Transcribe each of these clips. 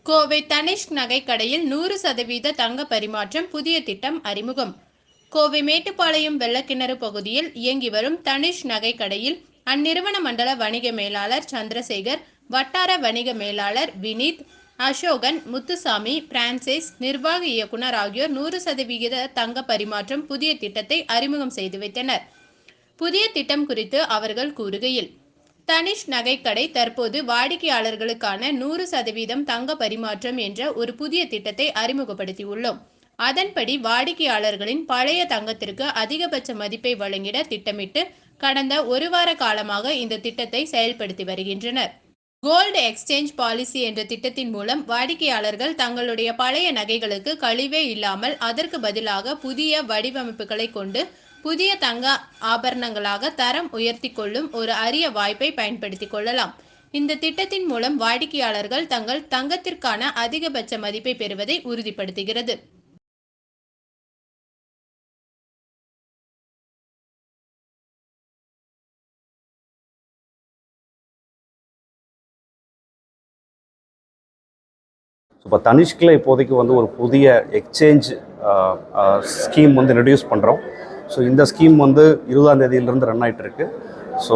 கோவை தனிஷ்க் நகை கடையில் 100% தங்க பரிமாற்றம் புதிய திட்டம் அறிமுகம். கோவை மேட்டுப்பாளையம் வெள்ளக்கிணறு பகுதியில் இயங்கி வரும் தனிஷ்க் நகை கடையில் அந்நிறுவன மண்டல வணிக மேலாளர் சந்திரசேகர், வட்டார வணிக மேலாளர் வினீத், அசோகன், முத்துசாமி, பிரான்சிஸ், நிர்வாக இயக்குனர் ஆகியோர் 100% தங்க பரிமாற்றம் புதிய திட்டத்தை அறிமுகம் செய்து வைத்தனர். புதிய திட்டம் குறித்து அவர்கள் கூறுகையில், தனிஷ்க் நகைக்கடை தற்போது வாடிக்கையாளர்களுக்கான 100% தங்க பரிமாற்றம் என்ற ஒரு புதிய திட்டத்தை அறிமுகப்படுத்தியுள்ளோம். அதன்படி வாடிக்கையாளர்களின் பழைய தங்கத்திற்கு அதிகபட்ச மதிப்பை வழங்கிட திட்டமிட்டு கடந்த ஒரு வார காலமாக இந்த திட்டத்தை செயல்படுத்தி வருகின்றனர். கோல்டு எக்ஸ்சேஞ்ச் பாலிசி என்ற திட்டத்தின் மூலம் வாடிக்கையாளர்கள் தங்களுடைய பழைய நகைகளுக்கு கழிவே இல்லாமல் அதற்கு பதிலாக புதிய வடிவமைப்புகளை கொண்டு புதிய தங்க ஆபரணங்களாக தரம் உயர்த்தி கொள்ளும் ஒரு அரிய வாய்ப்பை பயன்படுத்திக் கொள்ளலாம். இந்த திட்டத்தின் மூலம் வாடிக்கையாளர்கள் தங்கள் தங்கத்திற்கான அதிகபட்ச மதிப்பை பெறுவதை உறுதிப்படுத்துகிறது. இப்போ தனிஷ்கில் இப்போதைக்கு ஒரு புதிய எக்ஸ்சேஞ்ச் ஸ்கீம் இன்ட்ரடியூஸ் பண்ணுறோம். ஸோ இந்த ஸ்கீம் 20ஆம் தேதியிலிருந்து ரன் ஆகிட்டு இருக்கு. ஸோ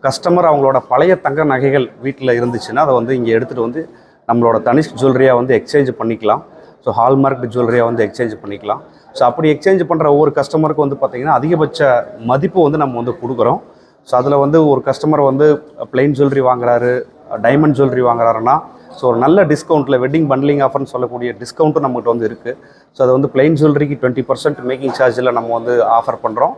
கஸ்டமர் அவங்களோட பழைய தங்க நகைகள் வீட்டில் இருந்துச்சுன்னா அதை இங்கே எடுத்துகிட்டு நம்மளோட தனிஷ்க் ஜுவல்லரியாக எக்ஸ்சேஞ்ச் பண்ணிக்கலாம். ஸோ ஹால்மார்க் ஜுவல்லரியாக எக்ஸ்சேஞ்ச் பண்ணிக்கலாம். ஸோ அப்படி எக்ஸ்சேஞ்ச் பண்ணுற ஒவ்வொரு கஸ்டமருக்கு பார்த்திங்கன்னா அதிகபட்ச மதிப்பு நம்ம கொடுக்குறோம். ஸோ அதில் ஒரு கஸ்டமர் பிளெயின் ஜுவல்லரி வாங்குறாரு, டைமண்ட் ஜுவல்லரி வாங்குறாருன்னா ஸோ ஒரு நல்ல டிஸ்கவுண்ட்டில் வெட்டிங் பண்ட்லிங் ஆஃபர்னு சொல்லக்கூடிய டிஸ்கவுண்ட்டும் நம்மகிட்ட இருக்குது. ஸோ அது பிளெயின் ஜுவல்லரிக்கு 20% மேக்கிங் சார்ஜில் நம்ம ஆஃபர் பண்ணுறோம்.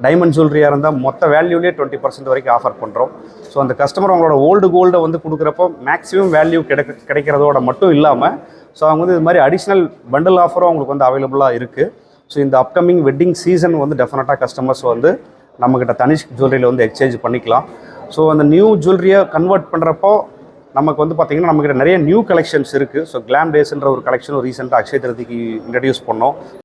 டைமண்ட் ஜுவல்லரியாக இருந்தால் மொத்த வேல்யூலேயே 20% வரைக்கும் ஆஃபர் பண்ணுறோம். ஸோ அந்த கஸ்டமர் அவங்களோட ஓல்டு கோல்டை கொடுக்குறப்போ மேக்ஸிமம் வேல்யூ கிடைக்கிறதோட மட்டும் இல்லாமல் ஸோ அவங்க இது மாதிரி அடிஷ்னல் பண்டில் ஆஃபரும் அவங்களுக்கு அவைலபிளாக இருக்குது. ஸோ இந்த அப்கமிங் வெட்டிங் சீசன் டெஃபினட்டாக கஸ்டமர்ஸ் நம்மக்கிட்ட தனிஷ்க் ஜுவல்லரியில் எக்ஸ்சேஞ்ச் பண்ணிக்கலாம். ஸோ அந்த நியூ ஜுவல்லரியை கன்வெர்ட் பண்ணுறப்போ நமக்கு பார்த்திங்கன்னா நம்மக்கிட்ட நிறைய நியூ கலெக்ஷன்ஸ் இருக்குது. ஸோ கிளாம் டேஸ்ன்ற ஒரு கலெக்ஷன் ரீசெண்டாக அக்ஷய திருதிக்கு இன்ட்ரடியூஸ் பண்ணோம்.